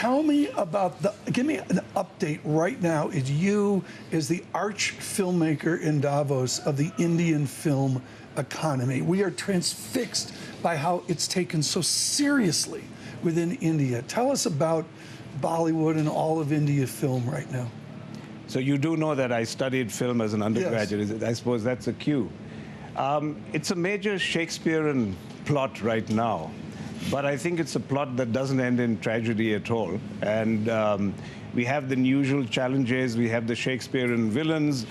Tell me about give me an update right now as you, as the arch filmmaker in Davos of the Indian film economy. We are transfixed by how it's taken so seriously within India. Tell us about Bollywood and all of India film right now. So you do know that I studied film as an undergraduate. Yes. I suppose that's a cue. It's a major Shakespearean plot right now, but I think it's a plot that doesn't end in tragedy at all. And we have the usual challenges. We have the Shakespearean villains,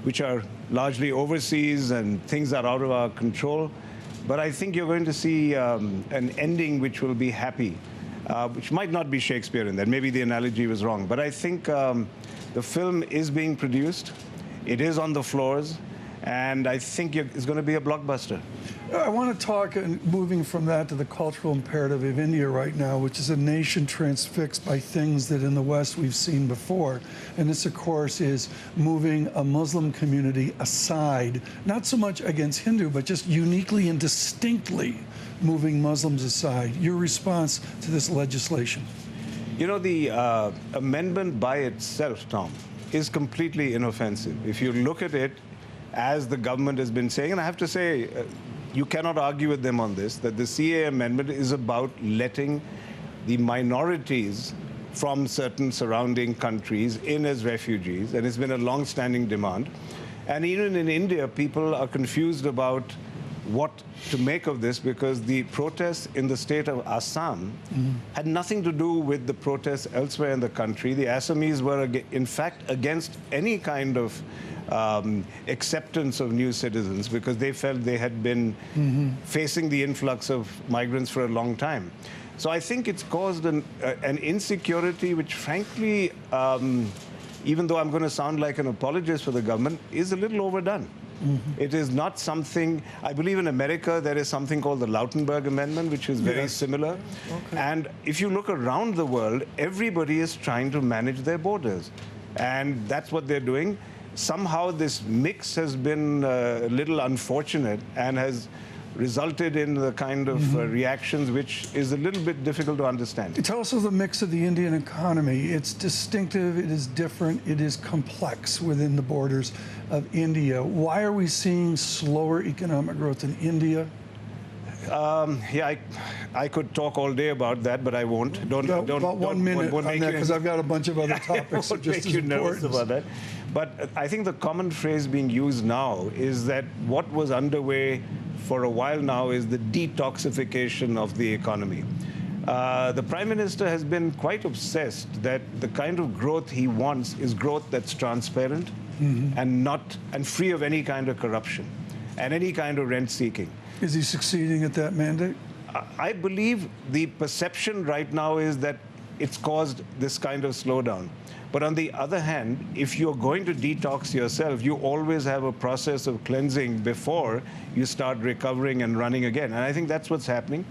which are largely overseas, and things are out of our control. But I think you're going to see an ending which will be happy, which might not be Shakespearean, that maybe the analogy was wrong. But I think the film is being produced. It is on the floors. And I think it's going to be a blockbuster. I want to talk, and moving from that to the cultural imperative of India right now, which is a nation transfixed by things that in the West we've seen before. And this, of course, is moving a Muslim community aside, not so much against Hindu, but just uniquely and distinctly moving Muslims aside. Your response to this legislation? You know, the amendment by itself, Tom, is completely inoffensive. If you look at it, as the government has been saying, and I have to say, you cannot argue with them on this, that the CAA amendment is about letting the minorities from certain surrounding countries in as refugees, and it's been a long-standing demand. And even in India, people are confused about what to make of this, because the protests in the state of Assam had nothing to do with the protests elsewhere in the country. The Assamese were, in fact, against any kind of acceptance of new citizens, because they felt they had been facing the influx of migrants for a long time. So I think it's caused an insecurity which, frankly, even though I'm going to sound like an apologist for the government, is a little overdone. It is not something, I believe in America there is something called the Lautenberg Amendment, which is very similar. Okay. And if you look around the world, everybody is trying to manage their borders. And that's what they're doing. Somehow this mix has been a little unfortunate and has resulted in the kind of reactions which is a little bit difficult to understand. Tell us of the mix of the Indian economy. It's distinctive, it is different, it is complex within the borders of India. Why are we seeing slower economic growth in India? Yeah, I could talk all day about that, but I won't. Don't about 1 minute on that, because I've got a bunch of other topics that are just as important. About that. But I think the common phrase being used now is that what was underway for a while now is the detoxification of the economy. The Prime Minister has been quite obsessed that the kind of growth he wants is growth that's transparent and free of any kind of corruption and any kind of rent seeking. Is he succeeding at that mandate? I believe the perception right now is that it's caused this kind of slowdown. But on the other hand, if you're going to detox yourself, you always have a process of cleansing before you start recovering and running again. And I think that's what's happening.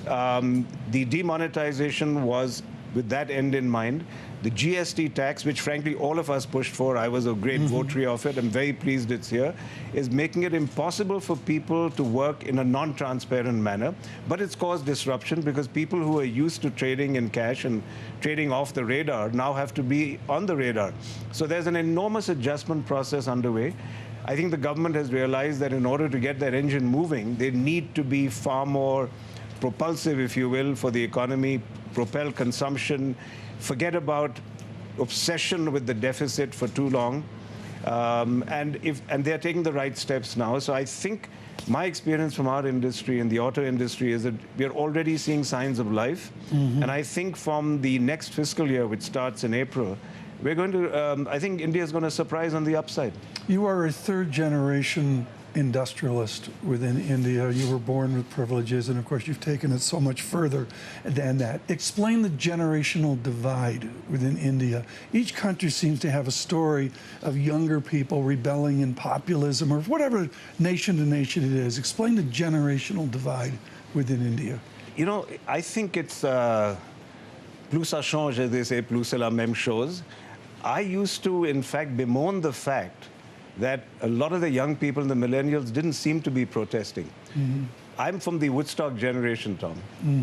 The demonetization was with that end in mind. The GST tax, which frankly all of us pushed for, I was a great votary of it, I'm very pleased it's here, is making it impossible for people to work in a non-transparent manner. But it's caused disruption because people who are used to trading in cash and trading off the radar now have to be on the radar. So there's an enormous adjustment process underway. I think the government has realized that in order to get that engine moving, they need to be far more propulsive, if you will, for the economy, propel consumption, forget about obsession with the deficit for too long, and they're taking the right steps now. So I think my experience from our industry and the auto industry is that we're already seeing signs of life, and I think from the next fiscal year, which starts in April, we're going to, I think India is going to surprise on the upside. You are a third-generation industrialist within India. You were born with privileges, and of course you've taken it so much further than that. Explain the generational divide within India. Each country seems to have a story of younger people rebelling in populism, or whatever nation to nation it is. Explain the generational divide within India. You know, I think it's plus ça change, as they say, plus c'est la même chose. I used to, in fact, bemoan the fact that a lot of the young people, the millennials, didn't seem to be protesting. I'm from the Woodstock generation, Tom.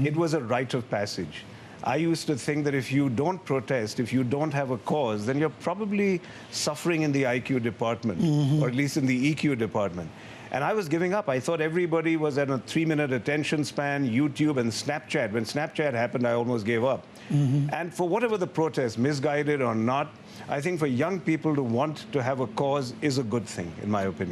It was a rite of passage. I used to think that if you don't protest, if you don't have a cause, then you're probably suffering in the IQ department, or at least in the EQ department. And I was giving up. I thought everybody was at a 3-minute attention span, YouTube and Snapchat. When Snapchat happened, I almost gave up. And for whatever the protest, misguided or not, I think for young people to want to have a cause is a good thing, in my opinion.